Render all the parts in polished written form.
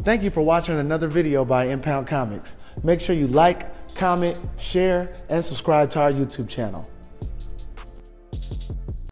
Thank you for watching another video by Impound Comics. Make sure you like, comment, share, and subscribe to our YouTube channel.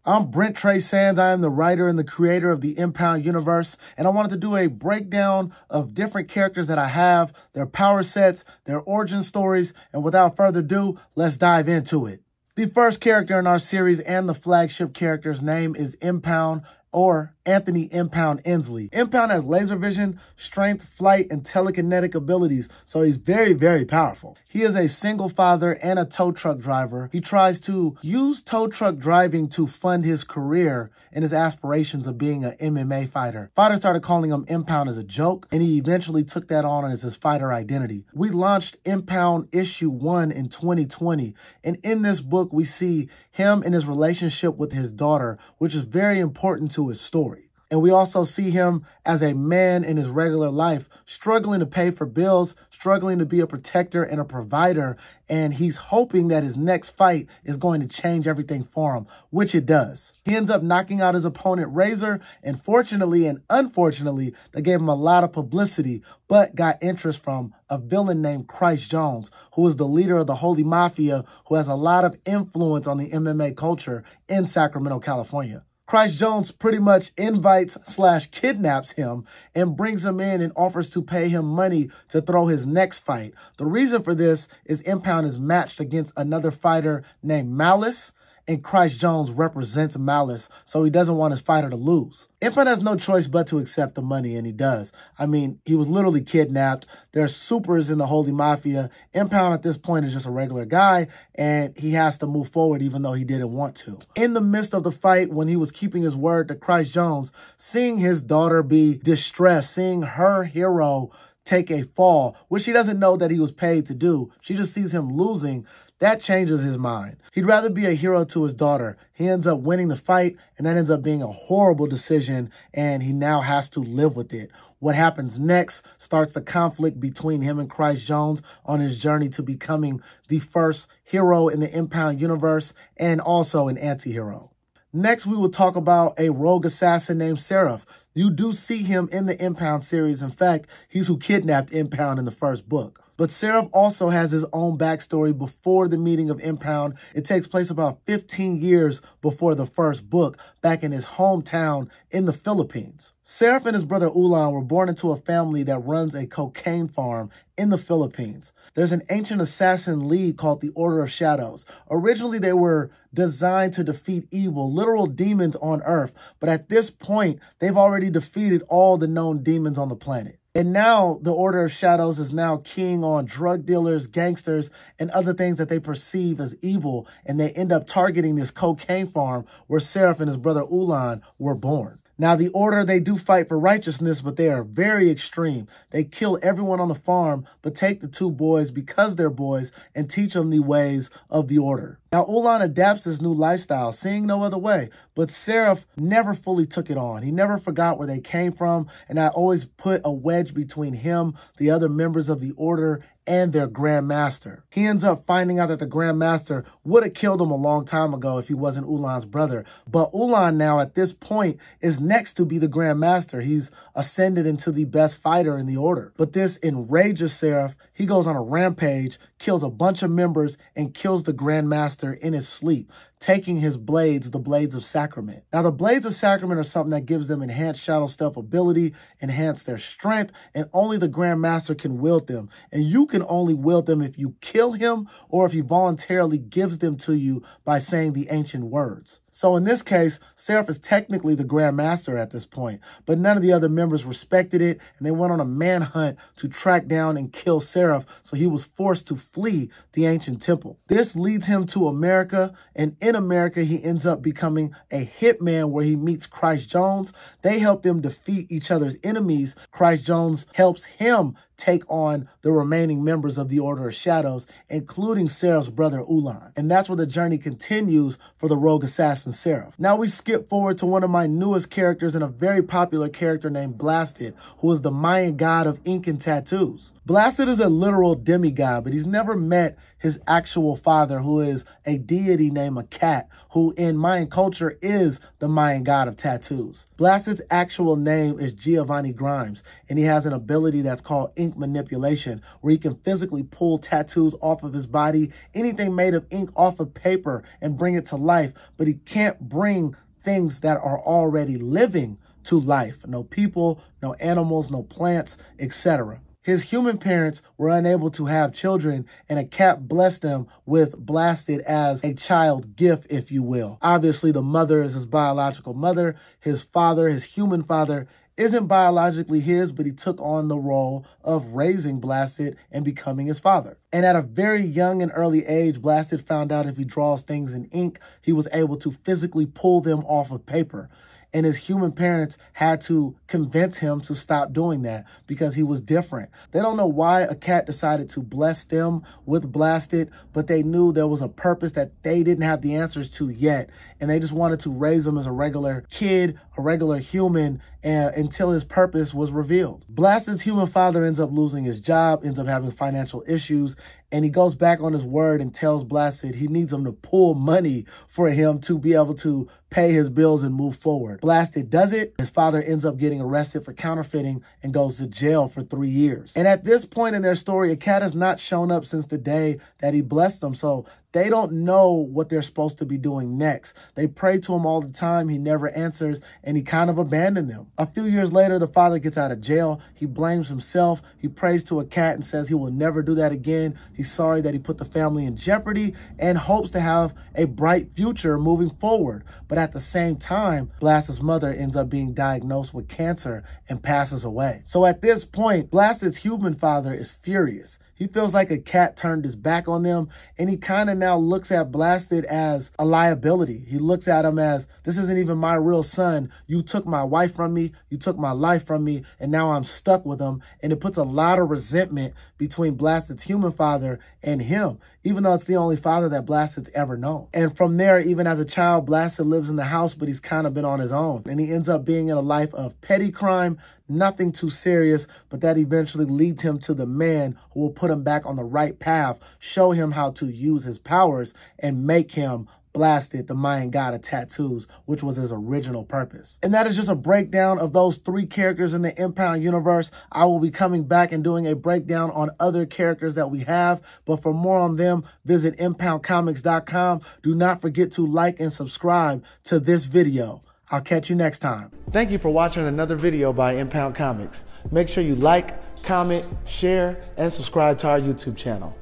I'm Brent Trey Sands. I am the writer and the creator of the Impound universe, and I wanted to do a breakdown of different characters that I have, their power sets, their origin stories, and without further ado, let's dive into it. The first character in our series and the flagship character's name is Impound, or Anthony Impound Inslee. Impound has laser vision, strength, flight, and telekinetic abilities, so he's very, very powerful. He is a single father and a tow truck driver. He tries to use tow truck driving to fund his career and his aspirations of being an MMA fighter. Fighters started calling him Impound as a joke, and he eventually took that on as his fighter identity. We launched Impound issue 1 in 2020, and in this book, we see him in his relationship with his daughter, which is very important to his story. And we also see him as a man in his regular life, struggling to pay for bills, struggling to be a protector and a provider, and he's hoping that his next fight is going to change everything for him, which it does. He ends up knocking out his opponent, Razor, and fortunately and unfortunately, they gave him a lot of publicity, but got interest from a villain named Christ Jones, who is the leader of the Holy Mafia, who has a lot of influence on the MMA culture in Sacramento, California. Christ Jones pretty much invites/kidnaps him and brings him in and offers to pay him money to throw his next fight. The reason for this is Impound is matched against another fighter named Malice, and Christ Jones represents Malice, so he doesn't want his fighter to lose. Impound has no choice but to accept the money, and he does. I mean, he was literally kidnapped. There's supers in the Holy Mafia. Impound at this point is just a regular guy, and he has to move forward even though he didn't want to. In the midst of the fight, when he was keeping his word to Christ Jones, seeing his daughter be distressed, seeing her hero take a fall, which she doesn't know that he was paid to do, she just sees him losing, that changes his mind. He'd rather be a hero to his daughter. He ends up winning the fight, and that ends up being a horrible decision, and he now has to live with it. What happens next starts the conflict between him and Christ Jones on his journey to becoming the first hero in the Impound universe and also an anti-hero. Next, we will talk about a rogue assassin named Seraph. You do see him in the Impound series. In fact, he's who kidnapped Impound in the first book. But Seraph also has his own backstory before the meeting of Impound. It takes place about 15 years before the first book, back in his hometown in the Philippines. Seraph and his brother Ulan were born into a family that runs a cocaine farm in the Philippines. There's an ancient assassin league called the Order of Shadows. Originally, they were designed to defeat evil, literal demons on Earth. But at this point, they've already defeated all the known demons on the planet. And now the Order of Shadows is now keying on drug dealers, gangsters, and other things that they perceive as evil. And they end up targeting this cocaine farm where Seraph and his brother Ulan were born. Now, the Order, they do fight for righteousness, but they are very extreme. They kill everyone on the farm, but take the two boys because they're boys and teach them the ways of the Order. Now, Ulan adapts this new lifestyle, seeing no other way, but Seraph never fully took it on. He never forgot where they came from, and that always put a wedge between him, the other members of the Order, and their Grand Master. He ends up finding out that the Grand Master would have killed him a long time ago if he wasn't Ulan's brother. But Ulan now at this point is next to be the Grand Master. He's ascended into the best fighter in the Order. But this enrages Seraph. He goes on a rampage, kills a bunch of members, and kills the Grand Master in his sleep, taking his blades, the Blades of Sacrament. Now, the Blades of Sacrament are something that gives them enhanced shadow stealth ability, enhance their strength, and only the Grand Master can wield them. And you can only wield them if you kill him or if he voluntarily gives them to you by saying the ancient words. So in this case, Seraph is technically the Grand Master at this point, but none of the other members respected it, and they went on a manhunt to track down and kill Seraph, so he was forced to flee the ancient temple. This leads him to America, and in America, he ends up becoming a hitman where he meets Christ Jones. They help them defeat each other's enemies. Christ Jones helps him take on the remaining members of the Order of Shadows, including Seraph's brother Ulan. And that's where the journey continues for the rogue assassin Universe and Seraph. Now we skip forward to one of my newest characters and a very popular character named Blasted, who is the Mayan god of ink and tattoos. Blasted is a literal demigod, but he's never met his actual father, who is a deity named Akat, who in Mayan culture is the Mayan god of tattoos. Blasted's actual name is Giovanni Grimes, and he has an ability that's called ink manipulation, where he can physically pull tattoos off of his body, anything made of ink off of paper, and bring it to life, but he can't bring things that are already living to life. No people, no animals, no plants, etc. His human parents were unable to have children, and Akat blessed them with Blasted as a child gift, if you will. Obviously, the mother is his biological mother. His father, his human father, isn't biologically his, but he took on the role of raising Blasted and becoming his father. And at a very young and early age, Blasted found out if he draws things in ink, he was able to physically pull them off of paper. And his human parents had to convince him to stop doing that because he was different. They don't know why Akat decided to bless them with Blasted, but they knew there was a purpose that they didn't have the answers to yet. And they just wanted to raise him as a regular kid, a regular human, until his purpose was revealed. Blasted's human father ends up losing his job, ends up having financial issues, and he goes back on his word and tells Blasted he needs him to pull money for him to be able to pay his bills and move forward. Blasted does it. His father ends up getting arrested for counterfeiting and goes to jail for 3 years. And at this point in their story, Akat has not shown up since the day that he blessed them. So they don't know what they're supposed to be doing next. They pray to him all the time. He never answers, and he kind of abandoned them. A few years later, the father gets out of jail. He blames himself. He prays to Akat and says he will never do that again. He's sorry that he put the family in jeopardy and hopes to have a bright future moving forward. But at the same time, Blasted's mother ends up being diagnosed with cancer and passes away. So at this point, Blasted's human father is furious. He feels like Akat turned his back on them, and he kind of now looks at Blasted as a liability. He looks at him as, this isn't even my real son. You took my wife from me, you took my life from me, and now I'm stuck with him. And it puts a lot of resentment between Blasted's human father and him, even though it's the only father that Blasted's ever known. And from there, even as a child, Blasted lives in the house, but he's kind of been on his own. And he ends up being in a life of petty crime, nothing too serious, but that eventually leads him to the man who will put him back on the right path, show him how to use his powers, and make him Blasted, the Mayan god of tattoos, which was his original purpose. And that is just a breakdown of those 3 characters in the Impound universe. I will be coming back and doing a breakdown on other characters that we have, but for more on them, visit impoundcomics.com. Do not forget to like and subscribe to this video. I'll catch you next time. Thank you for watching another video by Impound Comics. Make sure you like, comment, share, and subscribe to our YouTube channel.